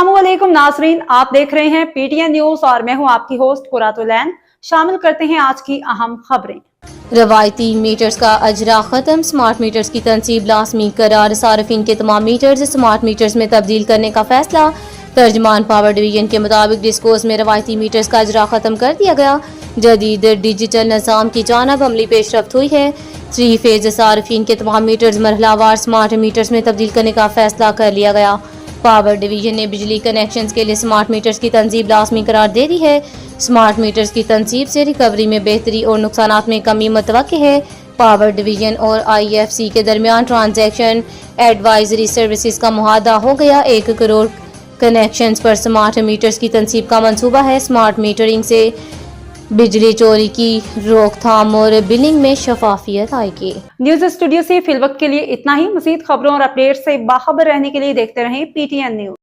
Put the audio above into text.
अस्सलामुअलैकुम नाजरीन, आप देख रहे हैं पीटीएन न्यूज और मैं हूं आपकी होस्ट कुरातुलैन। शामिल करते हैं आज की अहम खबरें। रवायती मीटर्स का अजरा खत्म, स्मार्ट मीटर्स की तनसीब लाजमी करार, सार्फिन के तमाम मीटर्स स्मार्ट मीटर्स में तब्दील करने का फैसला। तर्जमान पावर डिवीजन के मुताबिक डिस्कोस में रवायती मीटर्स का अजरा खत्म कर दिया गया। जदीद डिजिटल निज़ाम की जानब अमली पेशरफ्त हुई है। 3 फेज सार्फिन के तमाम मीटर्स मरहलावार स्मार्ट मीटर्स में तब्दील करने का फैसला कर लिया गया। पावर डिवीजन ने बिजली कनेक्शंस के लिए स्मार्ट मीटर्स की तंसीब लाजमी करार दे दी है। स्मार्ट मीटर्स की तंसीब से रिकवरी में बेहतरी और नुकसानात में कमी मुतवक्के है। पावर डिवीजन और IFC के दरमियान ट्रांजैक्शन एडवाइजरी सर्विसेज का मुआहदा हो गया। 1 करोड़ कनेक्शंस पर स्मार्ट मीटर्स की तंसीब का मंसूबा है। स्मार्ट मीटरिंग से बिजली चोरी की रोकथाम और बिलिंग में शफाफियत आएगी। न्यूज स्टूडियो से फिलवक्त के लिए इतना ही। मज़ीद खबरों और अपडेट से बाखबर रहने के लिए देखते रहें PTN न्यूज।